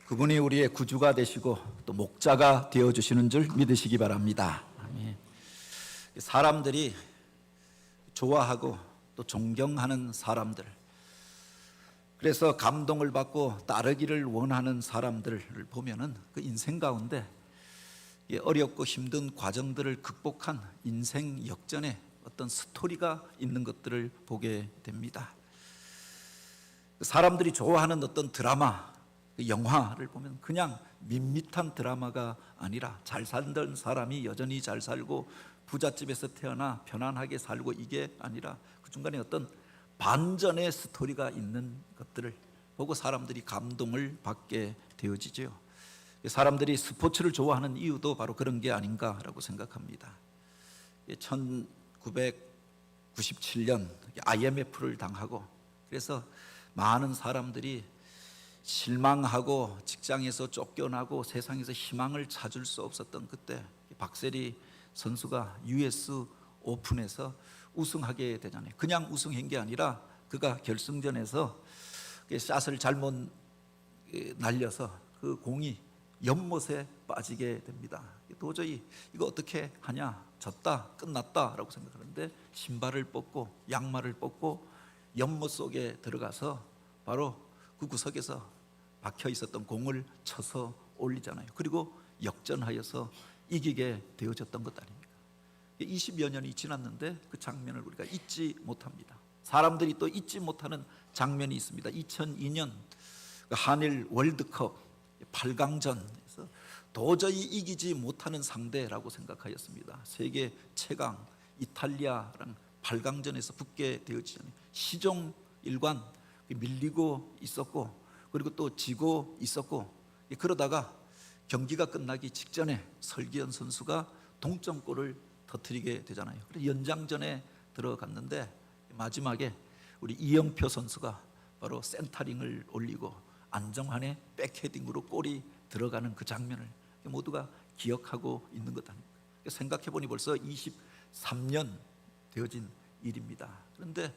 그분이 우리의 구주가 되시고 또 목자가 되어주시는 줄 믿으시기 바랍니다. 아멘. 사람들이 좋아하고 또 존경하는 사람들, 그래서 감동을 받고 따르기를 원하는 사람들을 보면은 그 인생 가운데 어렵고 힘든 과정들을 극복한 인생 역전에 어떤 스토리가 있는 것들을 보게 됩니다. 사람들이 좋아하는 어떤 드라마, 영화를 보면 그냥 밋밋한 드라마가 아니라 잘 살던 사람이 여전히 잘 살고 부잣집에서 태어나 편안하게 살고, 이게 아니라 그 중간에 어떤 반전의 스토리가 있는 것들을 보고 사람들이 감동을 받게 되어지죠. 사람들이 스포츠를 좋아하는 이유도 바로 그런 게 아닌가라고 생각합니다. 1997년 IMF를 당하고, 그래서 많은 사람들이 실망하고 직장에서 쫓겨나고 세상에서 희망을 찾을 수 없었던 그때 박세리 선수가 US 오픈에서 우승하게 되잖아요. 그냥 우승한 게 아니라 그가 결승전에서 샷을 잘못 날려서 그 공이 연못에 빠지게 됩니다. 도저히 이거 어떻게 하냐, 졌다, 끝났다라고 생각하는데 신발을 벗고 양말을 벗고 연못 속에 들어가서 바로 그 구석에서 박혀 있었던 공을 쳐서 올리잖아요. 그리고 역전하여서 이기게 되어졌던 것 아닙니까? 20여 년이 지났는데 그 장면을 우리가 잊지 못합니다. 사람들이 또 잊지 못하는 장면이 있습니다. 2002년 한일 월드컵 8강전에서 도저히 이기지 못하는 상대라고 생각하였습니다. 세계 최강 이탈리아랑 8강전에서 붙게 되어지잖아요. 시종 일관 밀리고 있었고, 그리고 또 지고 있었고, 그러다가 경기가 끝나기 직전에 설기현 선수가 동점골을 터뜨리게 되잖아요. 그래서 연장전에 들어갔는데 마지막에 우리 이영표 선수가 바로 센터링을 올리고 안정환의 백헤딩으로 골이 들어가는 그 장면을 모두가 기억하고 있는 것 아닙니까? 생각해보니 벌써 23년 되어진 일입니다. 그런데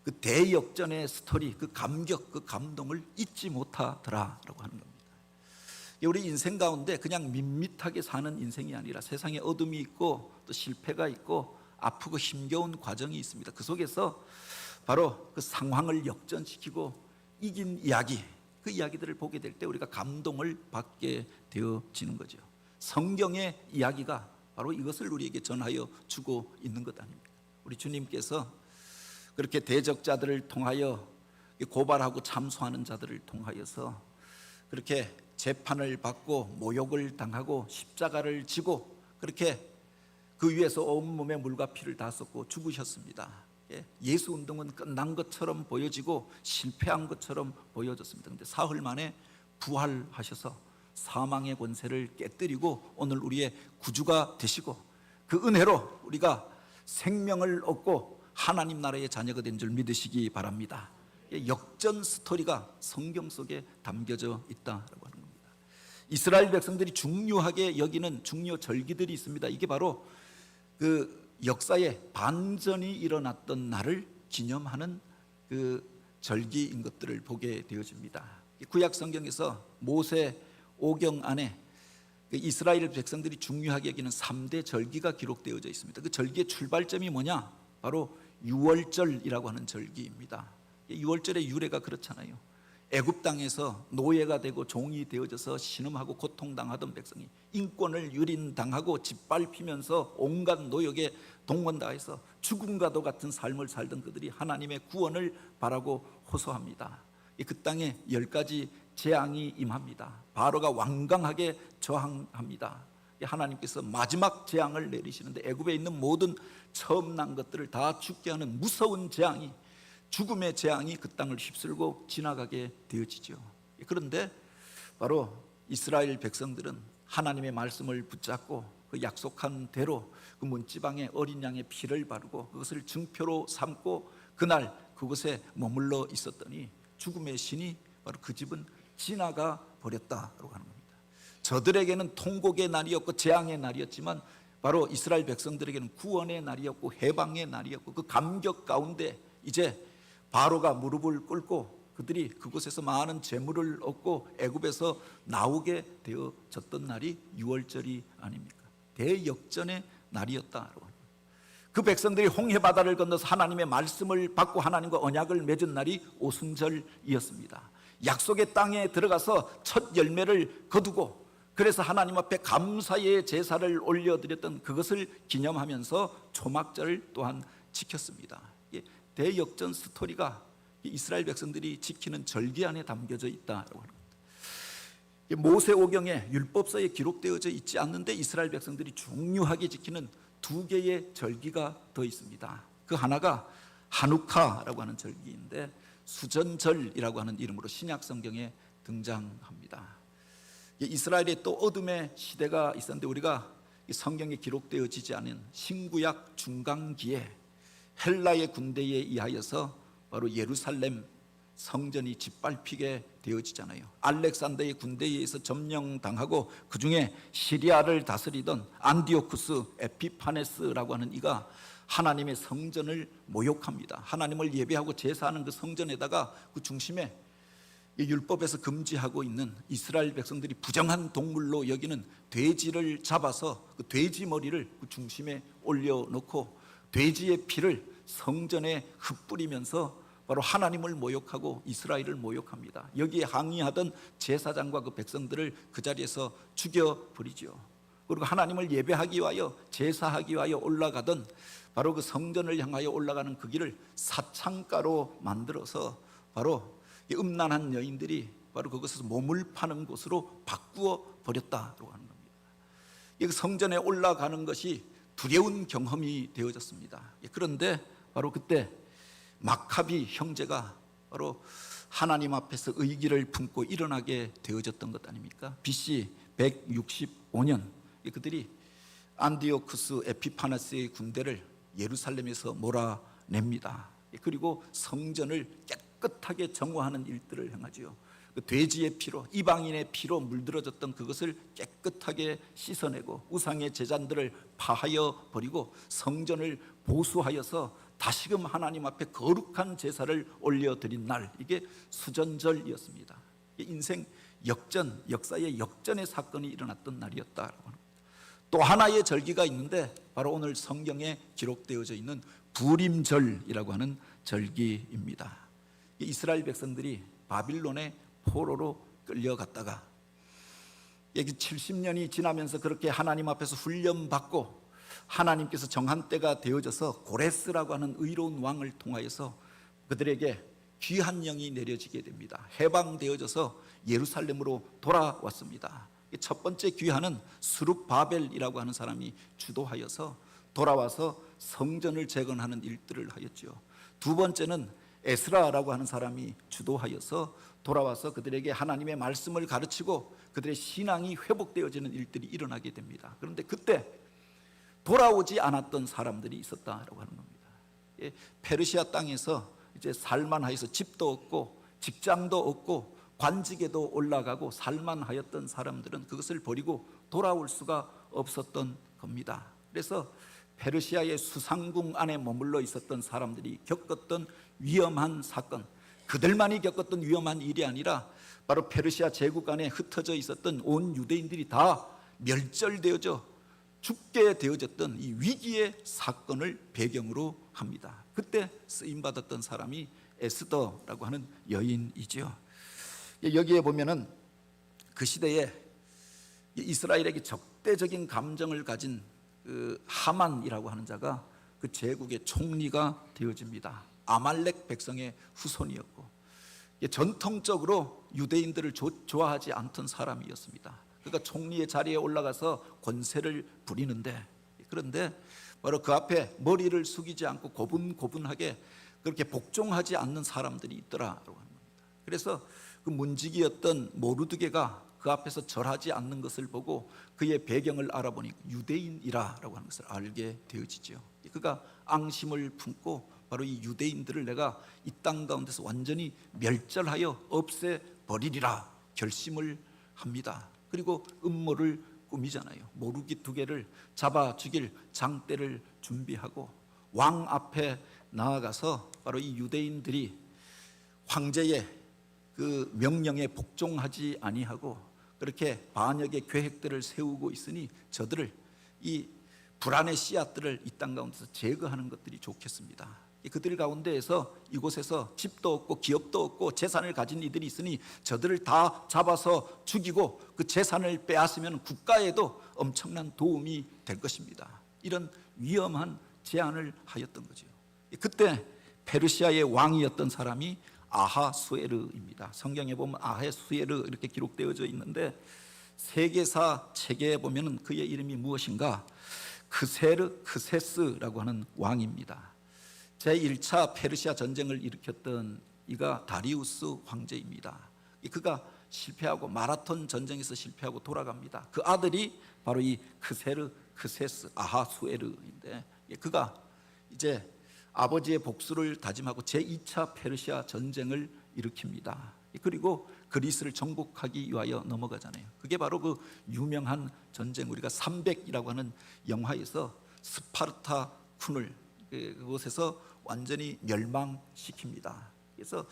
그 대역전의 스토리, 그 감격, 그 감동을 잊지 못하더라라고 하는 겁니다. 우리 인생 가운데 그냥 밋밋하게 사는 인생이 아니라 세상에 어둠이 있고 또 실패가 있고 아프고 힘겨운 과정이 있습니다. 그 속에서 바로 그 상황을 역전시키고 이긴 이야기, 그 이야기들을 보게 될 때 우리가 감동을 받게 되어지는 거죠. 성경의 이야기가 바로 이것을 우리에게 전하여 주고 있는 것 아닙니까? 우리 주님께서 그렇게 대적자들을 통하여 고발하고 참소하는 자들을 통하여서 그렇게 재판을 받고 모욕을 당하고 십자가를 지고 그렇게 그 위에서 온몸에 물과 피를 다 쏟고 죽으셨습니다. 예수 운동은 끝난 것처럼 보여지고 실패한 것처럼 보여졌습니다. 그런데 사흘 만에 부활하셔서 사망의 권세를 깨뜨리고 오늘 우리의 구주가 되시고 그 은혜로 우리가 생명을 얻고 하나님 나라의 자녀가 된 줄 믿으시기 바랍니다. 역전 스토리가 성경 속에 담겨져 있다라고 하는 겁니다. 이스라엘 백성들이 중요하게 여기는 중요 절기들이 있습니다. 이게 바로 그 역사의 반전이 일어났던 날을 기념하는 그 절기인 것들을 보게 되어집니다. 구약 성경에서 모세 오경 안에 이스라엘 백성들이 중요하게 여기는 3대 절기가 기록되어져 있습니다. 그 절기의 출발점이 뭐냐? 바로 유월절이라고 하는 절기입니다. 유월절의 유래가 그렇잖아요. 애굽 땅에서 노예가 되고 종이 되어져서 신음하고 고통당하던 백성이 인권을 유린당하고 짓밟히면서 온갖 노역에 동원당해서 죽음과도 같은 삶을 살던 그들이 하나님의 구원을 바라고 호소합니다. 그 땅에 10가지 재앙이 임합니다. 바로가 완강하게 저항합니다. 하나님께서 마지막 재앙을 내리시는데 애굽에 있는 모든 처음 난 것들을 다 죽게 하는 무서운 재앙이, 죽음의 재앙이 그 땅을 휩쓸고 지나가게 되어지죠. 그런데 바로 이스라엘 백성들은 하나님의 말씀을 붙잡고 그 약속한 대로 그 문지방에 어린 양의 피를 바르고 그것을 증표로 삼고 그날 그곳에 머물러 있었더니 죽음의 신이 바로 그 집은 지나가 버렸다고 하는 겁니다. 저들에게는 통곡의 날이었고 재앙의 날이었지만 바로 이스라엘 백성들에게는 구원의 날이었고 해방의 날이었고 그 감격 가운데 이제 바로가 무릎을 꿇고 그들이 그곳에서 많은 재물을 얻고 애굽에서 나오게 되어졌던 날이 유월절이 아닙니까? 대역전의 날이었다라고 합니다. 그 백성들이 홍해 바다를 건너서 하나님의 말씀을 받고 하나님과 언약을 맺은 날이 오순절이었습니다. 약속의 땅에 들어가서 첫 열매를 거두고 그래서 하나님 앞에 감사의 제사를 올려드렸던 그것을 기념하면서 초막절을 또한 지켰습니다. 대역전 스토리가 이스라엘 백성들이 지키는 절기 안에 담겨져 있다라고 합니다. 모세오경에 율법서에 기록되어져 있지 않는데 이스라엘 백성들이 중요하게 지키는 두 개의 절기가 더 있습니다. 그 하나가 하누카라고 하는 절기인데 수전절이라고 하는 이름으로 신약 성경에 등장합니다. 이스라엘에 또 어둠의 시대가 있었는데 우리가 성경에 기록되어지지 않은 신구약 중간기에 헬라의 군대에 의하여서 바로 예루살렘 성전이 짓밟히게 되어지잖아요. 알렉산더의 군대에 의해서 점령당하고 그 중에 시리아를 다스리던 안디오쿠스 에피파네스라고 하는 이가 하나님의 성전을 모욕합니다. 하나님을 예배하고 제사하는 그 성전에다가 그 중심에 율법에서 금지하고 있는 이스라엘 백성들이 부정한 동물로 여기는 돼지를 잡아서 그 돼지 머리를 그 중심에 올려놓고 돼지의 피를 성전에 흩뿌리면서 바로 하나님을 모욕하고 이스라엘을 모욕합니다. 여기에 항의하던 제사장과 그 백성들을 그 자리에서 죽여버리죠. 그리고 하나님을 예배하기 위하여 제사하기 위하여 올라가던 바로 그 성전을 향하여 올라가는 그 길을 사창가로 만들어서 바로 음란한 여인들이 바로 그것에서 몸을 파는 곳으로 바꾸어 버렸다고 하는 겁니다. 이 성전에 올라가는 것이 두려운 경험이 되어졌습니다. 그런데 바로 그때 마카비 형제가 바로 하나님 앞에서 의기를 품고 일어나게 되어졌던 것 아닙니까? BC 165년 그들이 안디오쿠스 에피파네스의 군대를 예루살렘에서 몰아냅니다. 그리고 성전을 깨끗하게 정화하는 일들을 행하지요. 그 돼지의 피로, 이방인의 피로 물들어졌던 그것을 깨끗하게 씻어내고 우상의 제단들을 파하여 버리고 성전을 보수하여서 다시금 하나님 앞에 거룩한 제사를 올려드린 날, 이게 수전절이었습니다. 인생 역전, 역사의 역전의 사건이 일어났던 날이었다라고 합니다. 또 하나의 절기가 있는데 바로 오늘 성경에 기록되어져 있는 부림절이라고 하는 절기입니다. 이스라엘 백성들이 바빌론의 포로로 끌려갔다가 여기 70년이 지나면서 그렇게 하나님 앞에서 훈련받고 하나님께서 정한 때가 되어져서 고레스라고 하는 의로운 왕을 통하여서 그들에게 귀한 영이 내려지게 됩니다. 해방되어져서 예루살렘으로 돌아왔습니다. 첫 번째 귀환은 스룹바벨이라고 하는 사람이 주도하여서 돌아와서 성전을 재건하는 일들을 하였죠. 두 번째는 에스라라고 하는 사람이 주도하여서 돌아와서 그들에게 하나님의 말씀을 가르치고 그들의 신앙이 회복되어지는 일들이 일어나게 됩니다. 그런데 그때 돌아오지 않았던 사람들이 있었다라고 하는 겁니다. 페르시아 땅에서 이제 살만하여서 집도 없고 직장도 없고 관직에도 올라가고 살만하였던 사람들은 그것을 버리고 돌아올 수가 없었던 겁니다. 그래서 페르시아의 수상궁 안에 머물러 있었던 사람들이 겪었던 위험한 사건, 그들만이 겪었던 위험한 일이 아니라 바로 페르시아 제국 안에 흩어져 있었던 온 유대인들이 다 멸절되어져 죽게 되어졌던 이 위기의 사건을 배경으로 합니다. 그때 쓰임받았던 사람이 에스더라고 하는 여인이죠. 여기에 보면은 그 시대에 이스라엘에게 적대적인 감정을 가진 그 하만이라고 하는 자가 그 제국의 총리가 되어집니다. 아말렉 백성의 후손이었고 전통적으로 유대인들을 좋아하지 않던 사람이었습니다. 그러니까 총리의 자리에 올라가서 권세를 부리는데, 그런데 바로 그 앞에 머리를 숙이지 않고 고분고분하게 그렇게 복종하지 않는 사람들이 있더라라고 합니다. 그래서 그 문지기였던 모르드게가 그 앞에서 절하지 않는 것을 보고 그의 배경을 알아보니 유대인이라고 하는 것을 알게 되어지죠. 그가 앙심을 품고 바로 이 유대인들을 내가 이 땅 가운데서 완전히 멸절하여 없애버리리라 결심을 합니다. 그리고 음모를 꾸미잖아요. 모르기 두 개를 잡아 죽일 장대를 준비하고 왕 앞에 나아가서 바로 이 유대인들이 황제의 그 명령에 복종하지 아니하고 그렇게 반역의 계획들을 세우고 있으니 저들을 이 불안의 씨앗들을 이 땅 가운데서 제거하는 것들이 좋겠습니다. 그들 가운데에서 이곳에서 집도 없고 기업도 없고 재산을 가진 이들이 있으니 저들을 다 잡아서 죽이고 그 재산을 빼앗으면 국가에도 엄청난 도움이 될 것입니다. 이런 위험한 제안을 하였던 거죠. 그때 페르시아의 왕이었던 사람이 아하수에르입니다. 성경에 보면 아하수에르 이렇게 기록되어져 있는데 세계사 책에 보면 그의 이름이 무엇인가? 크세르 크세스라고 하는 왕입니다. 제1차 페르시아 전쟁을 일으켰던 이가 다리우스 황제입니다. 그가 실패하고 마라톤 전쟁에서 실패하고 돌아갑니다. 그 아들이 바로 이 크세르 크세스 아하수에르인데 그가 이제 아버지의 복수를 다짐하고 제2차 페르시아 전쟁을 일으킵니다. 그리고 그리스를 정복하기 위하여 넘어가잖아요. 그게 바로 그 유명한 전쟁, 우리가 300이라고 하는 영화에서 스파르타군을 그곳에서 완전히 멸망시킵니다. 그래서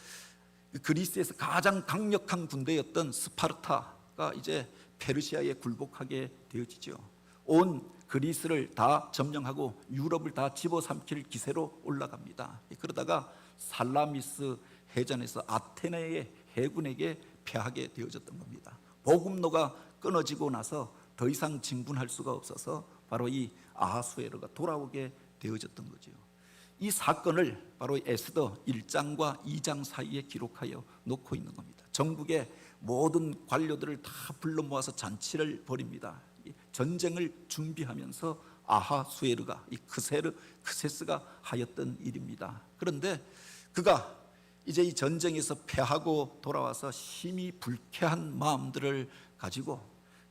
그리스에서 가장 강력한 군대였던 스파르타가 이제 페르시아에 굴복하게 되어지죠. 온 그리스를 다 점령하고 유럽을 다 집어삼킬 기세로 올라갑니다. 그러다가 살라미스 해전에서 아테네의 해군에게 패하게 되어졌던 겁니다. 보급로가 끊어지고 나서 더 이상 진군할 수가 없어서 바로 이 아하수에르가 돌아오게 되어졌던 거죠. 이 사건을 바로 에스더 1장과 2장 사이에 기록하여 놓고 있는 겁니다. 전국의 모든 관료들을 다 불러 모아서 잔치를 벌입니다. 전쟁을 준비하면서 아하수에르가 이 크세스가 하였던 일입니다. 그런데 그가 이제 이 전쟁에서 패하고 돌아와서 심히 불쾌한 마음들을 가지고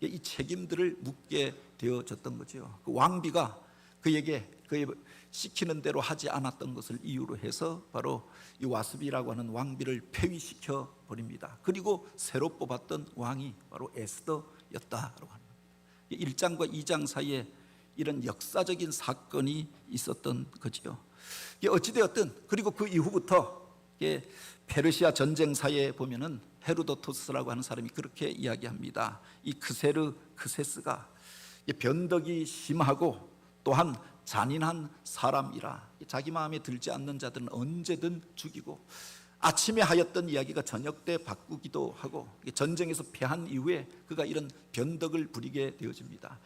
이 책임들을 묻게 되어졌던 거죠. 그 왕비가 그에게 그의 시키는 대로 하지 않았던 것을 이유로 해서 바로 이 와스비라고 하는 왕비를 폐위시켜 버립니다. 그리고 새로 뽑았던 왕이 바로 에스더였다라고 합니다. 1장과 2장 사이에 이런 역사적인 사건이 있었던 거지요. 어찌되었든 그리고 그 이후부터 페르시아 전쟁사에 보면은 헤로도토스라고 하는 사람이 그렇게 이야기합니다. 이 크세르 크세스가 변덕이 심하고 또한 잔인한 사람이라 자기 마음에 들지 않는 자들은 언제든 죽이고 아침에 하였던 이야기가 저녁 때 바꾸기도 하고 전쟁에서 패한 이후에 그가 이런 변덕을 부리게 되어집니다.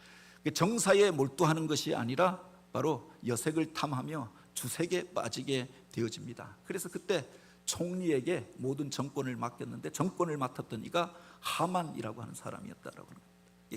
정사에 몰두하는 것이 아니라 바로 여색을 탐하며 주색에 빠지게 되어집니다. 그래서 그때 총리에게 모든 정권을 맡겼는데 정권을 맡았던 이가 하만이라고 하는 사람이었다라고 합니다.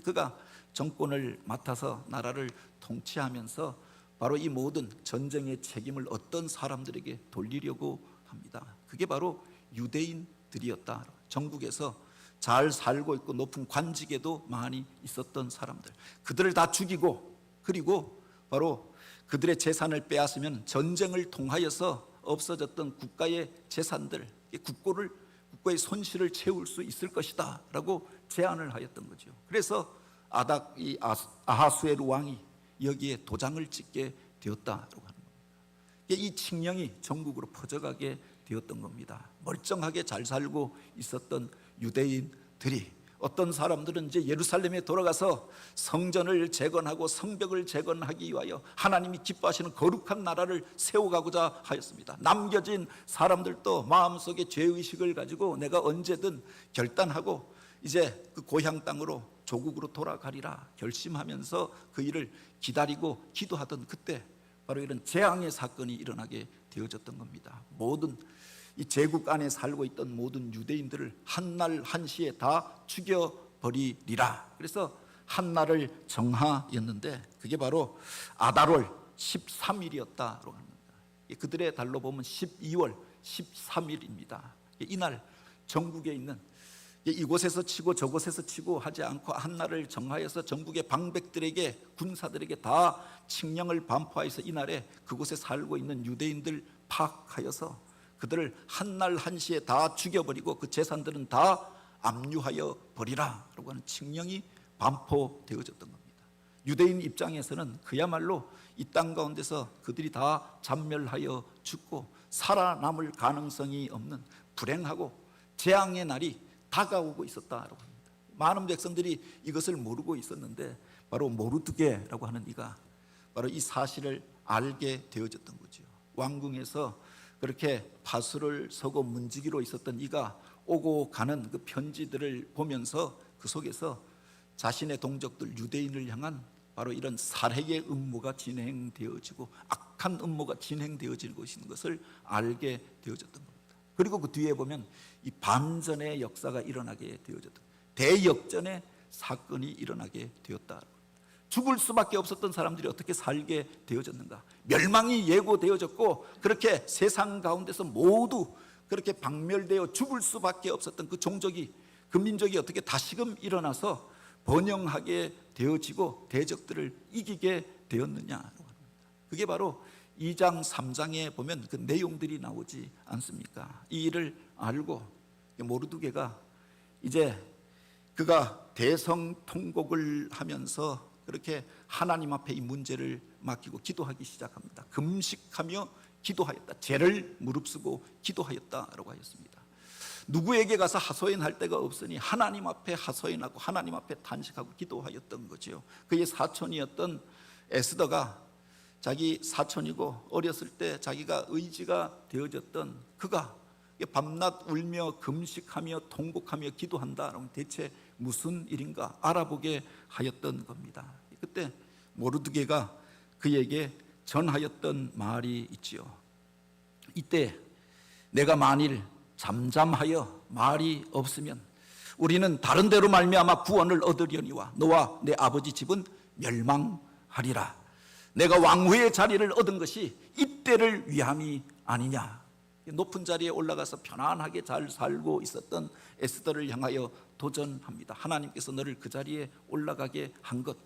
그가 정권을 맡아서 나라를 통치하면서 바로 이 모든 전쟁의 책임을 어떤 사람들에게 돌리려고 합니다. 그게 바로 유대인들이었다. 전국에서 잘 살고 있고 높은 관직에도 많이 있었던 사람들, 그들을 다 죽이고 그리고 바로 그들의 재산을 빼앗으면 전쟁을 통하여서 없어졌던 국가의 재산들, 국고의 손실을 채울 수 있을 것이다 라고 제안을 하였던 거죠. 그래서 아하수에르 왕이 여기에 도장을 찍게 되었다라고 하는 겁니다. 이 칙령이 전국으로 퍼져가게 되었던 겁니다. 멀쩡하게 잘 살고 있었던 유대인들이 어떤 사람들은 이제 예루살렘에 돌아가서 성전을 재건하고 성벽을 재건하기 위하여 하나님이 기뻐하시는 거룩한 나라를 세워가고자 하였습니다. 남겨진 사람들도 마음속에 죄의식을 가지고 내가 언제든 결단하고 이제 그 고향 땅으로 조국으로 돌아가리라 결심하면서 그 일을 기다리고 기도하던 그때 바로 이런 재앙의 사건이 일어나게 되어졌던 겁니다. 모든 이 제국 안에 살고 있던 모든 유대인들을 한날 한시에 다 죽여버리리라. 그래서 한날을 정하였는데 그게 바로 아달월 13일이었다고 합니다. 그들의 달로 보면 12월 13일입니다. 이날 전국에 있는 이곳에서 치고 저곳에서 치고 하지 않고 한날을 정하여서 전국의 방백들에게 군사들에게 다 칙령을 반포하여서 이날에 그곳에 살고 있는 유대인들 파악하여서 그들을 한날 한시에 다 죽여버리고 그 재산들은 다 압류하여 버리라 라고 하는 칙령이 반포되어졌던 겁니다. 유대인 입장에서는 그야말로 이 땅 가운데서 그들이 다 잔멸하여 죽고 살아남을 가능성이 없는 불행하고 재앙의 날이 다가오고 있었다라고 합니다. 많은 백성들이 이것을 모르고 있었는데 바로 모르드게라고 하는 이가 바로 이 사실을 알게 되어졌던 거죠. 왕궁에서 그렇게 파수를 서고 문지기로 있었던 이가 오고 가는 그 편지들을 보면서 그 속에서 자신의 동족들 유대인을 향한 바로 이런 살해의 음모가 진행되어지고 악한 음모가 진행되어지고 있는 것을 알게 되어졌던 겁니다. 그리고 그 뒤에 보면 이 반전의 역사가 일어나게 되어졌던, 대역전의 사건이 일어나게 되었다. 죽을 수밖에 없었던 사람들이 어떻게 살게 되어졌는가? 멸망이 예고되어졌고 그렇게 세상 가운데서 모두 그렇게 박멸되어 죽을 수밖에 없었던 그 종족이, 그 민족이 어떻게 다시금 일어나서 번영하게 되어지고 대적들을 이기게 되었느냐? 그게 바로 2장 3장에 보면 그 내용들이 나오지 않습니까? 이 일을 알고 모르드게가 이제 그가 대성통곡을 하면서 그렇게 하나님 앞에 이 문제를 맡기고 기도하기 시작합니다. 금식하며 기도하였다. 죄를 무릅쓰고 기도하였다라고 하였습니다. 누구에게 가서 하소연할 데가 없으니 하나님 앞에 하소연하고 하나님 앞에 탄식하고 기도하였던 거죠. 그의 사촌이었던 에스더가, 자기 사촌이고 어렸을 때 자기가 의지가 되어졌던 그가 밤낮 울며 금식하며 통곡하며 기도한다. 대체 무슨 일인가 알아보게 하였던 겁니다. 그때 모르드게가 그에게 전하였던 말이 있지요. 이때 내가 만일 잠잠하여 말이 없으면 우리는 다른 데로 말미암아 구원을 얻으려니와 너와 내 아버지 집은 멸망하리라. 내가 왕후의 자리를 얻은 것이 이때를 위함이 아니냐. 높은 자리에 올라가서 편안하게 잘 살고 있었던 에스더를 향하여 도전합니다. 하나님께서 너를 그 자리에 올라가게 한 것,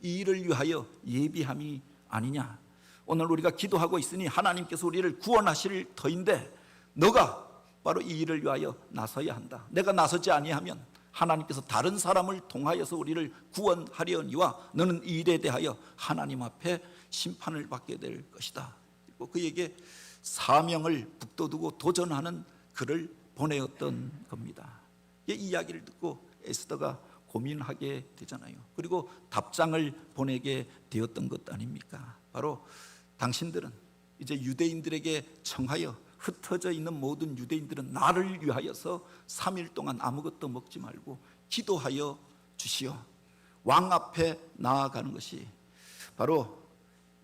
이 일을 위하여 예비함이 아니냐. 오늘 우리가 기도하고 있으니 하나님께서 우리를 구원하실 터인데 너가 바로 이 일을 위하여 나서야 한다. 내가 나서지 아니하면 하나님께서 다른 사람을 통하여서 우리를 구원하려니와 너는 이 일에 대하여 하나님 앞에 심판을 받게 될 것이다. 그리고 그에게 사명을 북돋우고 도전하는 글을 보내었던 겁니다. 이 이야기를 듣고 에스더가 고민하게 되잖아요. 그리고 답장을 보내게 되었던 것 아닙니까? 바로 당신들은 이제 유대인들에게 청하여 흩어져 있는 모든 유대인들은 나를 위하여서 3일 동안 아무것도 먹지 말고 기도하여 주시오. 왕 앞에 나아가는 것이 바로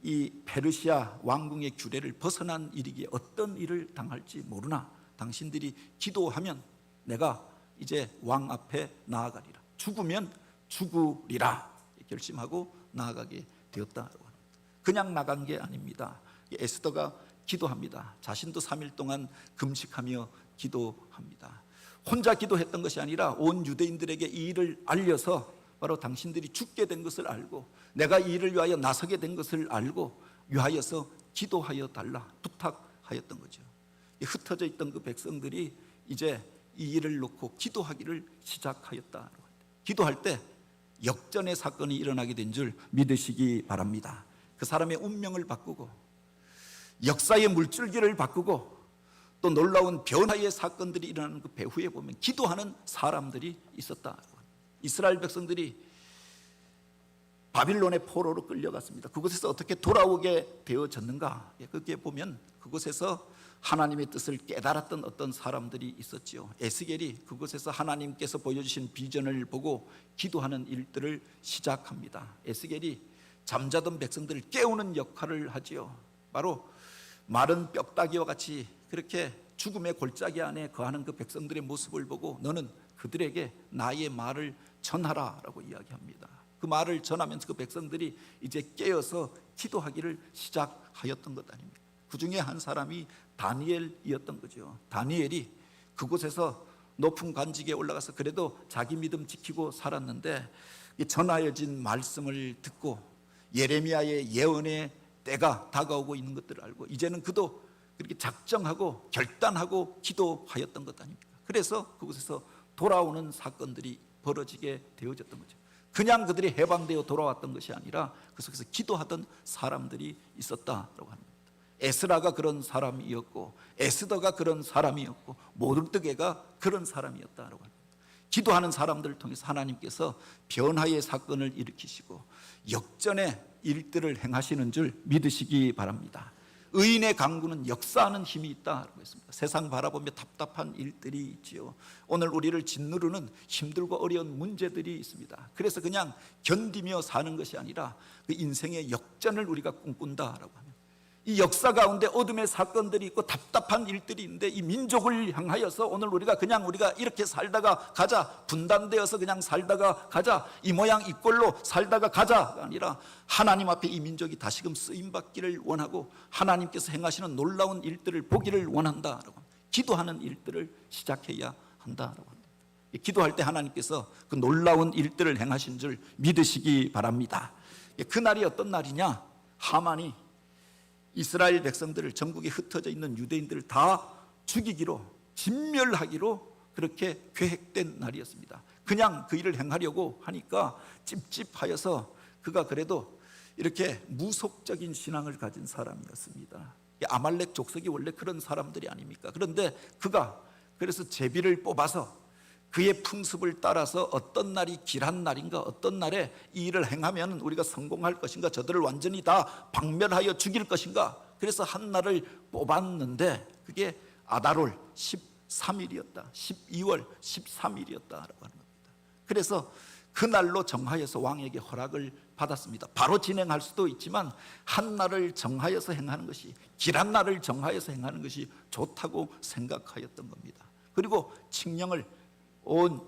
이 페르시아 왕궁의 규례를 벗어난 일이기에 어떤 일을 당할지 모르나 당신들이 기도하면 내가 이제 왕 앞에 나아가리라. 죽으면 죽으리라 결심하고 나아가게 되었다고 합니다. 그냥 나간 게 아닙니다. 에스더가 기도합니다. 자신도 3일 동안 금식하며 기도합니다. 혼자 기도했던 것이 아니라 온 유대인들에게 이 일을 알려서 바로 당신들이 죽게 된 것을 알고 내가 이 일을 위하여 나서게 된 것을 알고 위하여서 기도하여 달라 부탁하였던 거죠. 흩어져 있던 그 백성들이 이제 이 일을 놓고 기도하기를 시작하였다. 기도할 때 역전의 사건이 일어나게 된 줄 믿으시기 바랍니다. 그 사람의 운명을 바꾸고 역사의 물줄기를 바꾸고 또 놀라운 변화의 사건들이 일어나는 그 배후에 보면 기도하는 사람들이 있었다. 이스라엘 백성들이 바빌론의 포로로 끌려갔습니다. 그곳에서 어떻게 돌아오게 되어졌는가? 그게 보면 그곳에서 하나님의 뜻을 깨달았던 어떤 사람들이 있었지요. 에스겔이 그곳에서 하나님께서 보여주신 비전을 보고 기도하는 일들을 시작합니다. 에스겔이 잠자던 백성들을 깨우는 역할을 하지요. 바로 마른 뼈다귀와 같이 그렇게 죽음의 골짜기 안에 거하는 그 백성들의 모습을 보고 너는 그들에게 나의 말을 전하라라고 이야기합니다. 그 말을 전하면서 그 백성들이 이제 깨어서 기도하기를 시작하였던 것 아닙니까? 그 중에 한 사람이 다니엘이었던 거죠. 다니엘이 그곳에서 높은 관직에 올라가서 그래도 자기 믿음 지키고 살았는데 전하여진 말씀을 듣고 예레미야의 예언의 때가 다가오고 있는 것들을 알고 이제는 그도 그렇게 작정하고 결단하고 기도하였던 것 아닙니까? 그래서 그곳에서 돌아오는 사건들이 벌어지게 되어졌던 거죠. 그냥 그들이 해방되어 돌아왔던 것이 아니라 그 속에서 기도하던 사람들이 있었다라고 합니다. 에스라가 그런 사람이었고 에스더가 그런 사람이었고 모르드게가 그런 사람이었다라고 합니다. 기도하는 사람들을 통해서 하나님께서 변화의 사건을 일으키시고 역전의 일들을 행하시는 줄 믿으시기 바랍니다. 의인의 강구는 역사하는 힘이 있다고 했습니다. 세상 바라보며 답답한 일들이 있지요. 오늘 우리를 짓누르는 힘들고 어려운 문제들이 있습니다. 그래서 그냥 견디며 사는 것이 아니라 그 인생의 역전을 우리가 꿈꾼다라고 하면, 이 역사 가운데 어둠의 사건들이 있고 답답한 일들이 있는데 이 민족을 향하여서 오늘 우리가 이렇게 살다가 가자, 분단되어서 그냥 살다가 가자, 이 모양 이 꼴로 살다가 가자가 아니라 하나님 앞에 이 민족이 다시금 쓰임받기를 원하고 하나님께서 행하시는 놀라운 일들을 보기를 원한다라고 합니다. 기도하는 일들을 시작해야 한다라고 합니다. 기도할 때 하나님께서 그 놀라운 일들을 행하신 줄 믿으시기 바랍니다. 그날이 어떤 날이냐? 하만이 이스라엘 백성들을, 전국에 흩어져 있는 유대인들을 다 죽이기로, 진멸하기로 그렇게 계획된 날이었습니다. 그냥 그 일을 행하려고 하니까 찝찝하여서 그가 그래도 이렇게 무속적인 신앙을 가진 사람이었습니다. 아말렉 족속이 원래 그런 사람들이 아닙니까? 그런데 그가 그래서 제비를 뽑아서 그의 풍습을 따라서 어떤 날이 길한 날인가, 어떤 날에 이 일을 행하면 우리가 성공할 것인가, 저들을 완전히 다 박멸하여 죽일 것인가, 그래서 한 날을 뽑았는데 그게 아다롤 13일이었다 12월 13일이었다라고 하는 겁니다. 그래서 그 날로 정하여서 왕에게 허락을 받았습니다. 바로 진행할 수도 있지만 한 날을 정하여서 행하는 것이, 길한 날을 정하여서 행하는 것이 좋다고 생각하였던 겁니다. 그리고 칙령을 온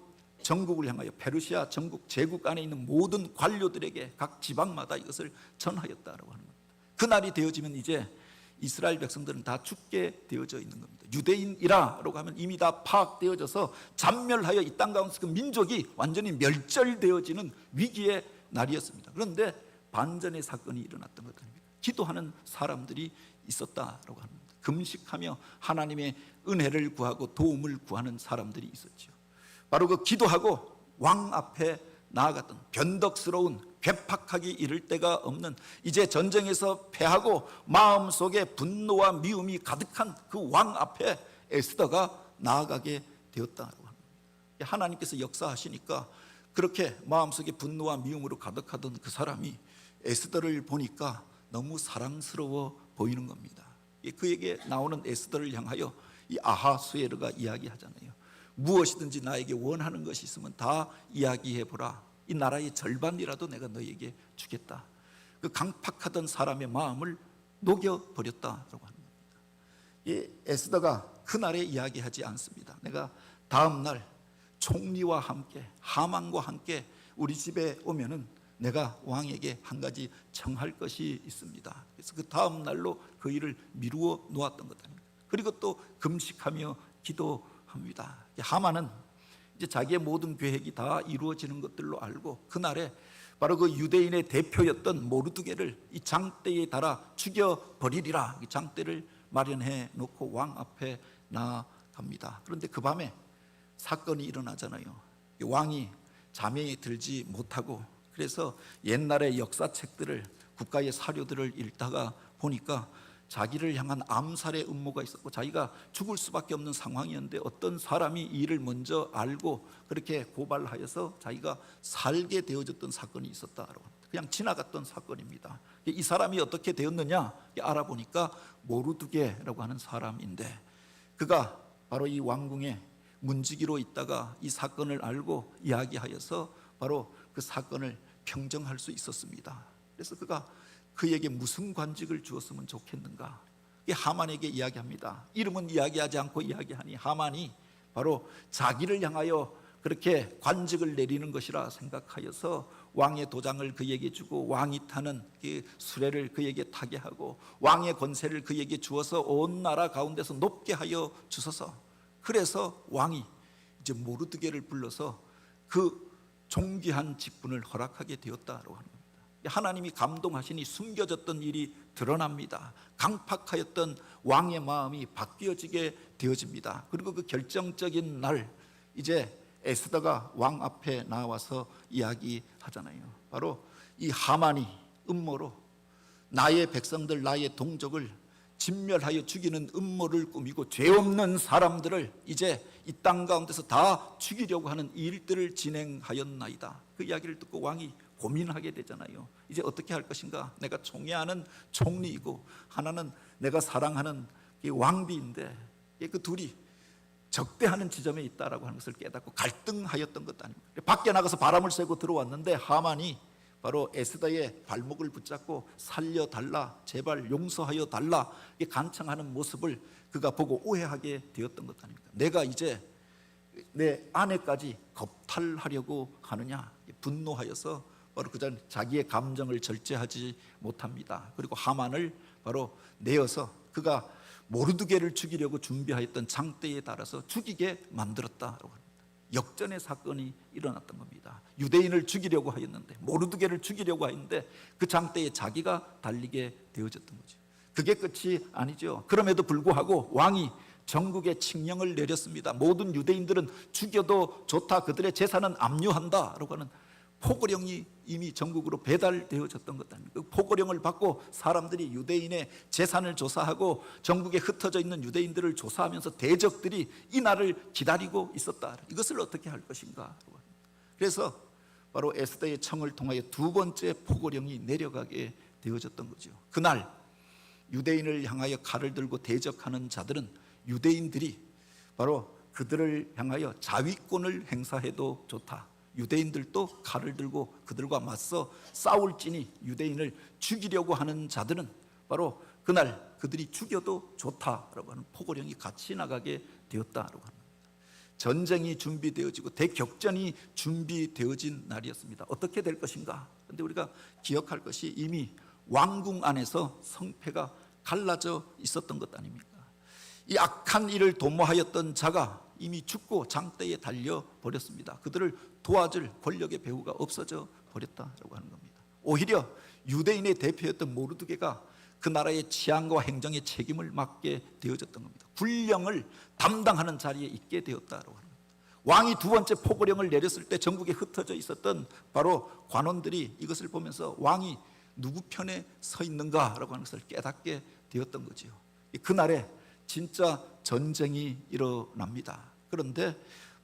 전국을 향하여, 페르시아 전국 제국 안에 있는 모든 관료들에게 각 지방마다 이것을 전하였다라고 하는 겁니다. 그날이 되어지면 이제 이스라엘 백성들은 다 죽게 되어져 있는 겁니다. 유대인이라고 하면 이미 다 파악되어져서 잔멸하여 이 땅 가운데 그 민족이 완전히 멸절되어지는 위기의 날이었습니다. 그런데 반전의 사건이 일어났던 것 아닙니까? 기도하는 사람들이 있었다라고 합니다. 금식하며 하나님의 은혜를 구하고 도움을 구하는 사람들이 있었죠. 바로 그 기도하고 왕 앞에 나아갔던, 변덕스러운, 괴팍하기 이를 데가 없는, 이제 전쟁에서 패하고 마음속에 분노와 미움이 가득한 그 왕 앞에 에스더가 나아가게 되었다고 합니다. 하나님께서 역사하시니까 그렇게 마음속에 분노와 미움으로 가득하던 그 사람이 에스더를 보니까 너무 사랑스러워 보이는 겁니다. 그에게 나오는 에스더를 향하여 이 아하수에르가 이야기하잖아요. 무엇이든지 나에게 원하는 것이 있으면 다 이야기해보라. 이 나라의 절반이라도 내가 너에게 주겠다. 그 강팍하던 사람의 마음을 녹여버렸다라고 하는 겁니다. 이 에스더가 그날에 이야기하지 않습니다. 내가 다음 날 총리와 함께, 하만과 함께 우리 집에 오면은 내가 왕에게 한 가지 청할 것이 있습니다. 그래서 그 다음 날로 그 일을 미루어 놓았던 것 아닙니까? 그리고 또 금식하며 기도합니다. 하만은 이제 자기의 모든 계획이 다 이루어지는 것들로 알고 그날에 바로 그 유대인의 대표였던 모르드게를 이 장대에 달아 죽여버리리라, 이 장대를 마련해 놓고 왕 앞에 나아갑니다. 그런데 그 밤에 사건이 일어나잖아요. 왕이 잠에 들지 못하고, 그래서 옛날의 역사책들을, 국가의 사료들을 읽다가 보니까 자기를 향한 암살의 음모가 있었고 자기가 죽을 수밖에 없는 상황이었는데 어떤 사람이 이 일을 먼저 알고 그렇게 고발하여서 자기가 살게 되어졌던 사건이 있었다고 합니다. 그냥 지나갔던 사건입니다. 이 사람이 어떻게 되었느냐 알아보니까 모르드게라고 하는 사람인데, 그가 바로 이 왕궁의 문지기로 있다가 이 사건을 알고 이야기하여서 바로 그 사건을 평정할 수 있었습니다. 그래서 그가 그에게 무슨 관직을 주었으면 좋겠는가, 하만에게 이야기합니다. 이름은 이야기하지 않고 이야기하니 하만이 바로 자기를 향하여 그렇게 관직을 내리는 것이라 생각하여서 왕의 도장을 그에게 주고 왕이 타는 그 수레를 그에게 타게 하고 왕의 권세를 그에게 주어서 온 나라 가운데서 높게 하여 주소서. 그래서 왕이 이제 모르드게를 불러서 그 존귀한 직분을 허락하게 되었다고 합니다. 하나님이 감동하시니 숨겨졌던 일이 드러납니다. 강팍하였던 왕의 마음이 바뀌어지게 되어집니다. 그리고 그 결정적인 날 이제 에스더가 왕 앞에 나와서 이야기하잖아요. 바로 이 하만이 음모로 나의 백성들, 나의 동족을 진멸하여 죽이는 음모를 꾸미고 죄 없는 사람들을 이제 이 땅 가운데서 다 죽이려고 하는 일들을 진행하였나이다. 그 이야기를 듣고 왕이 고민하게 되잖아요. 이제 어떻게 할 것인가? 내가 총애하는 총리이고 하나는 내가 사랑하는 이 왕비인데 그 둘이 적대하는 지점에 있다라고 하는 것을 깨닫고 갈등하였던 것 아닙니까? 밖에 나가서 바람을 쐬고 들어왔는데 하만이 바로 에스더의 발목을 붙잡고 살려달라, 제발 용서하여 달라 간청하는 모습을 그가 보고 오해하게 되었던 것 아닙니까? 내가 이제 내 아내까지 겁탈하려고 하느냐, 분노하여서 바로 그전 자기의 감정을 절제하지 못합니다. 그리고 하만을 바로 내어서 그가 모르드게를 죽이려고 준비하였던 장대에 달아서 죽이게 만들었다라고 합니다. 역전의 사건이 일어났던 겁니다. 유대인을 죽이려고 하였는데, 모르드게를 죽이려고 하였는데 그 장대에 자기가 달리게 되어졌던 거죠. 그게 끝이 아니죠. 그럼에도 불구하고 왕이 전국에 칙령을 내렸습니다. 모든 유대인들은 죽여도 좋다, 그들의 재산은 압류한다라고 하는 포고령이 이미 전국으로 배달되어졌던 것 아닙니까? 그 포고령을 받고 사람들이 유대인의 재산을 조사하고 전국에 흩어져 있는 유대인들을 조사하면서 대적들이 이 날을 기다리고 있었다. 이것을 어떻게 할 것인가? 그래서 바로 에스더의 청을 통하여 두 번째 포고령이 내려가게 되어졌던 거죠. 그날 유대인을 향하여 칼을 들고 대적하는 자들은 유대인들이 바로 그들을 향하여 자위권을 행사해도 좋다, 유대인들도 칼을 들고 그들과 맞서 싸울지니 유대인을 죽이려고 하는 자들은 바로 그날 그들이 죽여도 좋다라고 하는 포고령이 같이 나가게 되었다라고 합니다. 전쟁이 준비되어지고 대격전이 준비되어진 날이었습니다. 어떻게 될 것인가? 그런데 우리가 기억할 것이 이미 왕궁 안에서 성패가 갈라져 있었던 것 아닙니까? 이 악한 일을 도모하였던 자가 이미 죽고 장대에 달려 버렸습니다. 그들을 도와줄 권력의 배후가 없어져 버렸다라고 하는 겁니다. 오히려 유대인의 대표였던 모르드게가 그 나라의 치안과 행정의 책임을 맡게 되어졌던 겁니다. 군령을 담당하는 자리에 있게 되었다라고 하는 겁니다. 왕이 두 번째 포고령을 내렸을 때 전국에 흩어져 있었던 바로 관원들이 이것을 보면서 왕이 누구 편에 서 있는가라고 하는 것을 깨닫게 되었던 거지요. 그날에 진짜 전쟁이 일어납니다. 그런데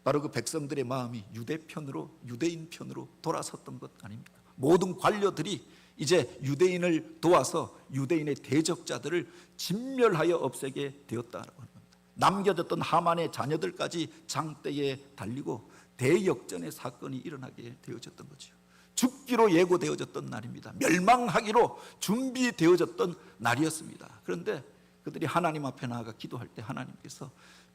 바로 그 백성들의 마음이 유대인 편으로 돌아섰던 것 아닙니까? 모든 관료들이 이제 유대인을 도와서 유대인의 대적자들을 진멸하여 없애게 되었다라고 합니다. 남겨졌던 하만의 자녀들까지 장대에 달리고 대역전의 사건이 일어나게 되어졌던 거죠. 죽기로 예고되어졌던 날입니다. 멸망하기로 준비되어졌던 날이었습니다. 그런데 그들이 하나님 앞에 나아가 기도할 때 하나님께서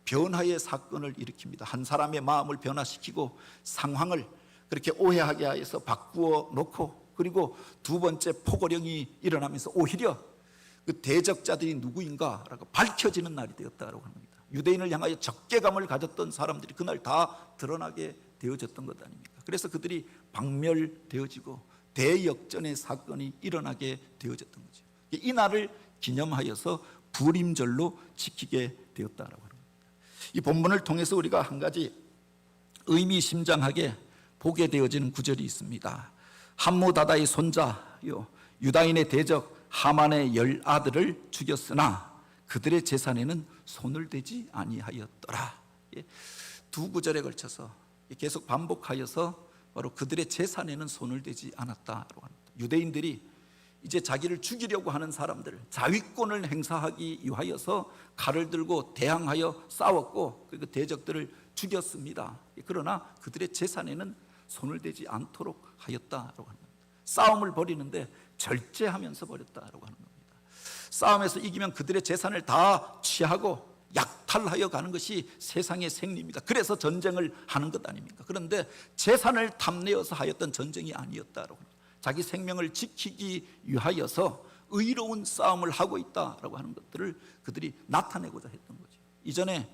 변화의 사건을 일으킵니다. 한 사람의 마음을 변화시키고 상황을 그렇게 오해하게 하여서 바꾸어 놓고, 그리고 두 번째 포고령이 일어나면서 오히려 그 대적자들이 누구인가라고 밝혀지는 날이 되었다고 합니다. 유대인을 향하여 적개감을 가졌던 사람들이 그날 다 드러나게 되어졌던 것 아닙니까? 그래서 그들이 박멸되어지고 대역전의 사건이 일어나게 되어졌던 거죠. 이 날을 기념하여서 부림절로 지키게 되었다라고 합니다. 이 본문을 통해서 우리가 한 가지 의미심장하게 보게 되어지는 구절이 있습니다. 함무다다의 손자요 유다인의 대적 하만의 10아들을 죽였으나 그들의 재산에는 손을 대지 아니하였더라. 두 구절에 걸쳐서 계속 반복하여서 바로 그들의 재산에는 손을 대지 않았다라고 합니다. 유대인들이 이제 자기를 죽이려고 하는 사람들, 자위권을 행사하기 위하여서 칼을 들고 대항하여 싸웠고 그 대적들을 죽였습니다. 그러나 그들의 재산에는 손을 대지 않도록 하였다라고 합니다. 싸움을 벌이는데 절제하면서 벌였다라고 하는 겁니다. 싸움에서 이기면 그들의 재산을 다 취하고 약탈하여 가는 것이 세상의 생리입니다. 그래서 전쟁을 하는 것 아닙니까? 그런데 재산을 탐내어서 하였던 전쟁이 아니었다라고 합니다. 자기 생명을 지키기 위하여서 의로운 싸움을 하고 있다라고 하는 것들을 그들이 나타내고자 했던 거죠. 이전에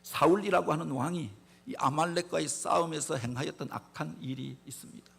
사울이라고 하는 왕이 이 아말렉과의 싸움에서 행하였던 악한 일이 있습니다.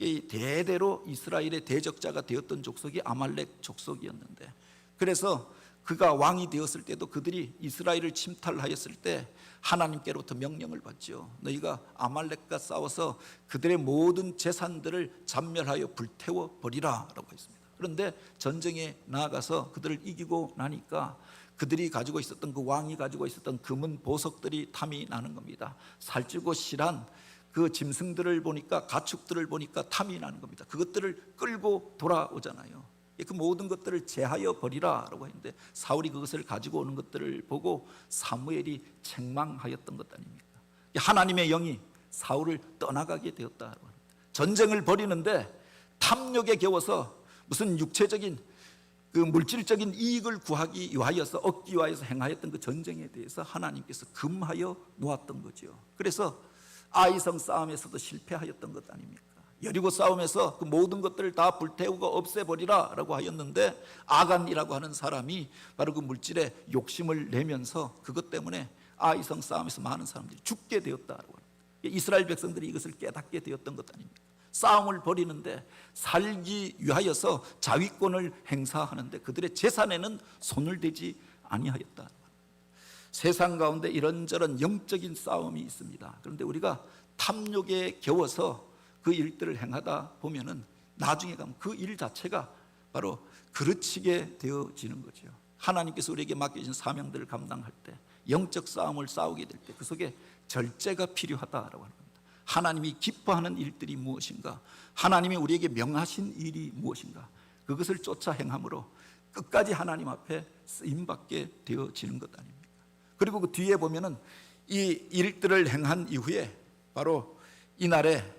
이 대대로 이스라엘의 대적자가 되었던 족속이 아말렉 족속이었는데, 그래서 그가 왕이 되었을 때도 그들이 이스라엘을 침탈하였을 때 하나님께로부터 명령을 받죠. 너희가 아말렉과 싸워서 그들의 모든 재산들을 잔멸하여 불태워 버리라 라고 했습니다. 그런데 전쟁에 나아가서 그들을 이기고 나니까 그들이 가지고 있었던, 그 왕이 가지고 있었던 금은 보석들이 탐이 나는 겁니다. 살찌고 실한 그 짐승들을 보니까, 가축들을 보니까 탐이 나는 겁니다. 그것들을 끌고 돌아오잖아요. 그 모든 것들을 제하여 버리라 라고 했는데, 사울이 그것을 가지고 오는 것들을 보고 사무엘이 책망하였던 것 아닙니까? 하나님의 영이 사울을 떠나가게 되었다. 전쟁을 벌이는데 탐욕에 겨워서 무슨 육체적인 그 물질적인 이익을 구하기 위하여서, 얻기 위하여서 행하였던 그 전쟁에 대해서 하나님께서 금하여 놓았던 거죠. 그래서 아이성 싸움에서도 실패하였던 것 아닙니까? 여리고 싸움에서 그 모든 것들을 다 불태우고 없애버리라 라고 하였는데, 아간이라고 하는 사람이 바로 그 물질에 욕심을 내면서 그것 때문에 아이성 싸움에서 많은 사람들이 죽게 되었다고 합니다. 이스라엘 백성들이 이것을 깨닫게 되었던 것 아닙니까? 싸움을 벌이는데 살기 위하여서 자위권을 행사하는데 그들의 재산에는 손을 대지 아니하였다. 세상 가운데 이런저런 영적인 싸움이 있습니다. 그런데 우리가 탐욕에 겨워서 그 일들을 행하다 보면은 나중에 가면 그 일 자체가 바로 그르치게 되어지는 거죠. 하나님께서 우리에게 맡겨진 사명들을 감당할 때, 영적 싸움을 싸우게 될 때 그 속에 절제가 필요하다라고 하는 겁니다. 하나님이 기뻐하는 일들이 무엇인가, 하나님이 우리에게 명하신 일이 무엇인가, 그것을 쫓아 행함으로 끝까지 하나님 앞에 쓰임받게 되어지는 것 아닙니까? 그리고 그 뒤에 보면은 이 일들을 행한 이후에 바로 이날에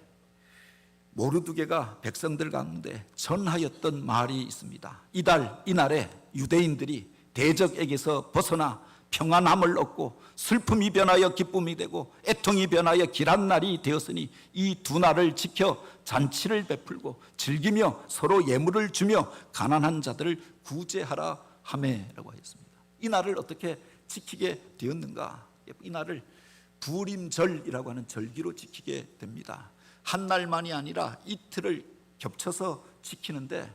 모르드게가 백성들 가운데 전하였던 말이 있습니다. 이날에 유대인들이 대적에게서 벗어나 평안함을 얻고 슬픔이 변하여 기쁨이 되고 애통이 변하여 길한 날이 되었으니 이 두 날을 지켜 잔치를 베풀고 즐기며 서로 예물을 주며 가난한 자들을 구제하라 하매라고 하였습니다. 이 날을 어떻게 지키게 되었는가? 이 날을 부림절이라고 하는 절기로 지키게 됩니다. 한 날만이 아니라 이틀을 겹쳐서 지키는데,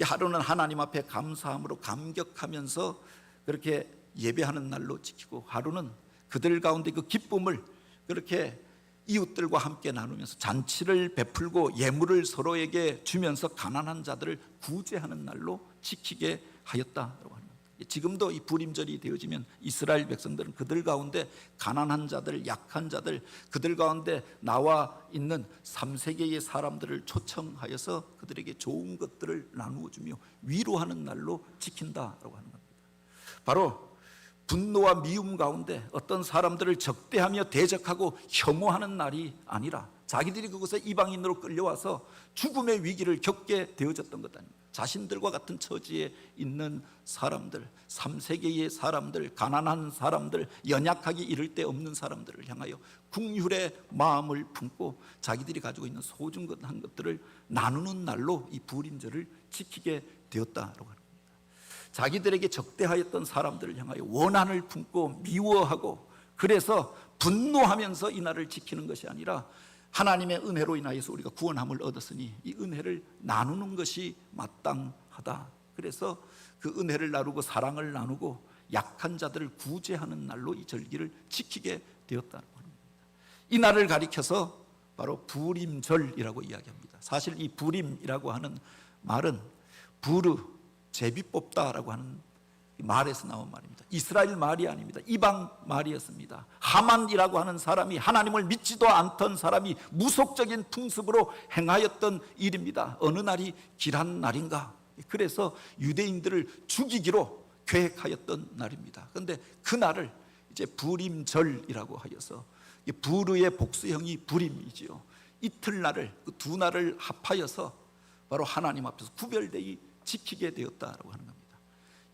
하루는 하나님 앞에 감사함으로 감격하면서 그렇게 예배하는 날로 지키고, 하루는 그들 가운데 그 기쁨을 그렇게 이웃들과 함께 나누면서 잔치를 베풀고 예물을 서로에게 주면서 가난한 자들을 구제하는 날로 지키게 하였다라고 합니다. 지금도 이 부림절이 되어지면 이스라엘 백성들은 그들 가운데 가난한 자들, 약한 자들, 그들 가운데 나와 있는 3세계의 사람들을 초청하여서 그들에게 좋은 것들을 나누어 주며 위로하는 날로 지킨다라고 하는 겁니다. 바로 분노와 미움 가운데 어떤 사람들을 적대하며 대적하고 혐오하는 날이 아니라, 자기들이 그곳에 이방인으로 끌려와서 죽음의 위기를 겪게 되어졌던 것 아닙니까? 자신들과 같은 처지에 있는 사람들, 3세계의 사람들, 가난한 사람들, 연약하기 이를 데 없는 사람들을 향하여 긍휼의 마음을 품고 자기들이 가지고 있는 소중한 것들을 나누는 날로 이 부림절을 지키게 되었다라고 합니다. 자기들에게 적대하였던 사람들을 향하여 원한을 품고 미워하고, 그래서 분노하면서 이 날을 지키는 것이 아니라 하나님의 은혜로 인하여서 우리가 구원함을 얻었으니 이 은혜를 나누는 것이 마땅하다. 그래서 그 은혜를 나누고 사랑을 나누고 약한 자들을 구제하는 날로 이 절기를 지키게 되었다는 겁니다. 이 날을 가리켜서 바로 부림절이라고 이야기합니다. 사실 이 부림이라고 하는 말은 부르, 제비 뽑다라고 하는 말에서 나온 말입니다. 이스라엘 말이 아닙니다. 이방 말이었습니다. 하만이라고 하는 사람이, 하나님을 믿지도 않던 사람이 무속적인 풍습으로 행하였던 일입니다. 어느 날이 길한 날인가? 그래서 유대인들을 죽이기로 계획하였던 날입니다. 그런데 그 날을 이제 부림절이라고 하여서, 부르의 복수형이 부림이지요. 이틀날을, 그 두 날을 합하여서 바로 하나님 앞에서 구별되이 지키게 되었다라고 하는 겁니다.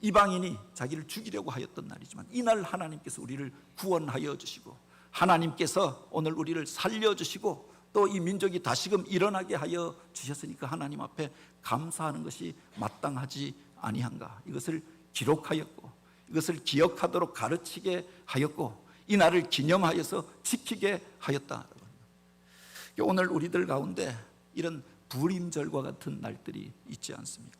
이방인이 자기를 죽이려고 하였던 날이지만 이날 하나님께서 우리를 구원하여 주시고, 하나님께서 오늘 우리를 살려주시고 또 이 민족이 다시금 일어나게 하여 주셨으니까 하나님 앞에 감사하는 것이 마땅하지 아니한가? 이것을 기록하였고 이것을 기억하도록 가르치게 하였고 이 날을 기념하여서 지키게 하였다라고 합니다. 오늘 우리들 가운데 이런 부림절과 같은 날들이 있지 않습니까?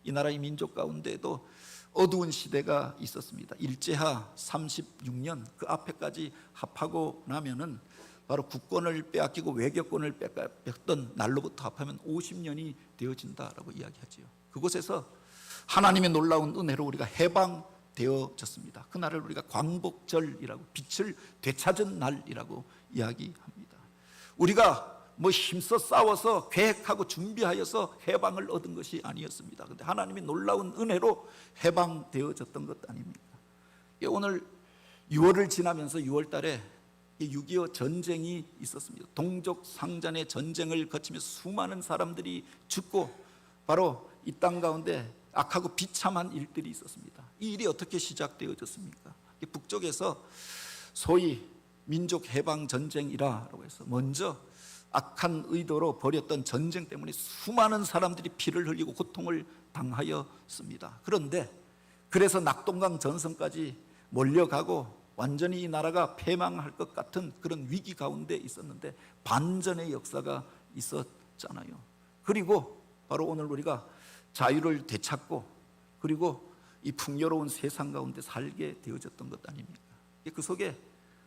이 나라의 민족 가운데도 어두운 시대가 있었습니다. 일제하 36년 그 앞에까지 합하고 나면은 바로 국권을 빼앗기고 외교권을 뺏던 날로부터 합하면 50년이 되어진다라고 이야기하지요. 그곳에서 하나님의 놀라운 은혜로 우리가 해방되어졌습니다. 그날을 우리가 광복절이라고, 빛을 되찾은 날이라고 이야기합니다. 우리가 뭐 힘써 싸워서 계획하고 준비하여서 해방을 얻은 것이 아니었습니다. 그런데 하나님의 놀라운 은혜로 해방되어졌던 것 아닙니까? 오늘 6월을 지나면서 6월 달에 6.25 전쟁이 있었습니다. 동족 상잔의 전쟁을 거치면서 수많은 사람들이 죽고 바로 이 땅 가운데 악하고 비참한 일들이 있었습니다. 이 일이 어떻게 시작되어졌습니까? 북쪽에서 소위 민족 해방 전쟁이라고 해서 먼저 악한 의도로 벌였던 전쟁 때문에 수많은 사람들이 피를 흘리고 고통을 당하였습니다. 그런데 그래서 낙동강 전선까지 몰려가고 완전히 이 나라가 패망할 것 같은 그런 위기 가운데 있었는데 반전의 역사가 있었잖아요. 그리고 바로 오늘 우리가 자유를 되찾고 그리고 이 풍요로운 세상 가운데 살게 되어졌던 것 아닙니까? 그 속에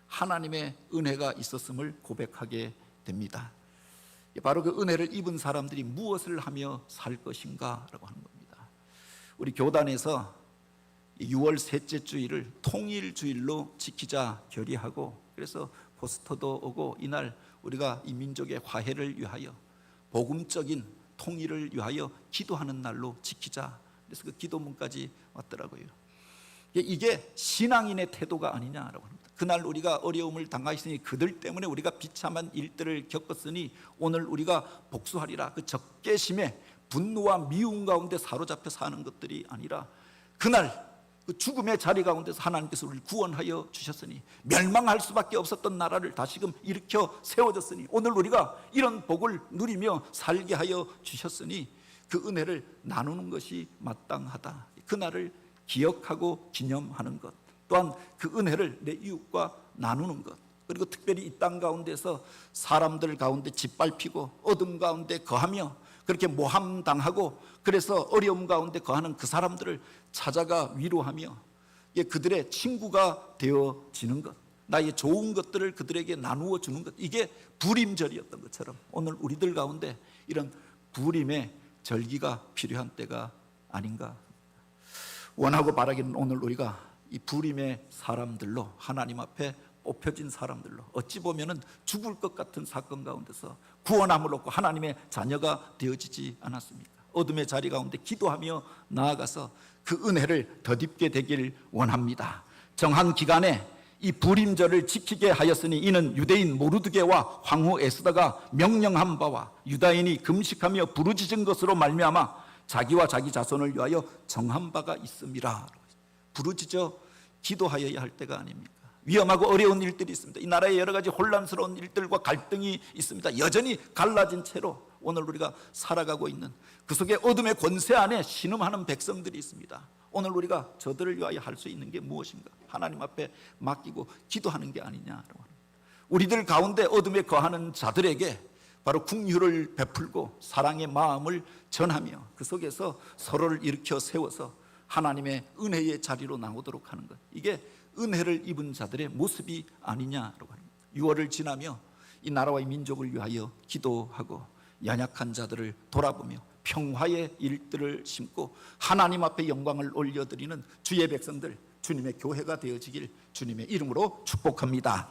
하나님의 은혜가 있었음을 고백하게 됩니다. 바로 그 은혜를 입은 사람들이 무엇을 하며 살 것인가 라고 하는 겁니다. 우리 교단에서 6월 셋째 주일을 통일주일로 지키자 결의하고, 그래서 포스터도 오고 이날 우리가 이 민족의 화해를 위하여 복음적인 통일을 위하여 기도하는 날로 지키자. 그래서 그 기도문까지 왔더라고요. 이게 신앙인의 태도가 아니냐라고 합니다. 그날 우리가 어려움을 당하였으니 그들 때문에 우리가 비참한 일들을 겪었으니 오늘 우리가 복수하리라. 그 적개심에 분노와 미움 가운데 사로잡혀 사는 것들이 아니라 그날 그 죽음의 자리 가운데서 하나님께서 우리를 구원하여 주셨으니 멸망할 수밖에 없었던 나라를 다시금 일으켜 세워졌으니 오늘 우리가 이런 복을 누리며 살게 하여 주셨으니 그 은혜를 나누는 것이 마땅하다. 그날을 기억하고 기념하는 것, 또한 그 은혜를 내 이웃과 나누는 것, 그리고 특별히 이 땅 가운데서 사람들 가운데 짓밟히고 어둠 가운데 거하며 그렇게 모함당하고 그래서 어려움 가운데 거하는 그 사람들을 찾아가 위로하며 그들의 친구가 되어지는 것, 나의 좋은 것들을 그들에게 나누어 주는 것, 이게 부림절이었던 것처럼 오늘 우리들 가운데 이런 부림의 절기가 필요한 때가 아닌가. 원하고 바라기는 오늘 우리가 이 부림의 사람들로, 하나님 앞에 뽑혀진 사람들로, 어찌 보면은 죽을 것 같은 사건 가운데서 구원함을 얻고 하나님의 자녀가 되어지지 않았습니까? 어둠의 자리 가운데 기도하며 나아가서 그 은혜를 덧입게 되길 원합니다. 정한 기간에 이 부림절을 지키게 하였으니 이는 유대인 모르드게와 황후 에스더가 명령한 바와 유다인이 금식하며 부르짖은 것으로 말미암아 자기와 자기 자손을 위하여 정한 바가 있음이라. 부르짖어 기도하여야 할 때가 아닙니까? 위험하고 어려운 일들이 있습니다. 이 나라에 여러 가지 혼란스러운 일들과 갈등이 있습니다. 여전히 갈라진 채로 오늘 우리가 살아가고 있는 그 속에 어둠의 권세 안에 신음하는 백성들이 있습니다. 오늘 우리가 저들을 위하여 할 수 있는 게 무엇인가? 하나님 앞에 맡기고 기도하는 게 아니냐라고 합니다. 우리들 가운데 어둠에 거하는 자들에게 바로 긍휼을 베풀고 사랑의 마음을 전하며 그 속에서 서로를 일으켜 세워서 하나님의 은혜의 자리로 나오도록 하는 것, 이게 은혜를 입은 자들의 모습이 아니냐라고 합니다. 6월을 지나며 이 나라와 이 민족을 위하여 기도하고 연약한 자들을 돌아보며 평화의 일들을 심고 하나님 앞에 영광을 올려드리는 주의 백성들, 주님의 교회가 되어지길 주님의 이름으로 축복합니다.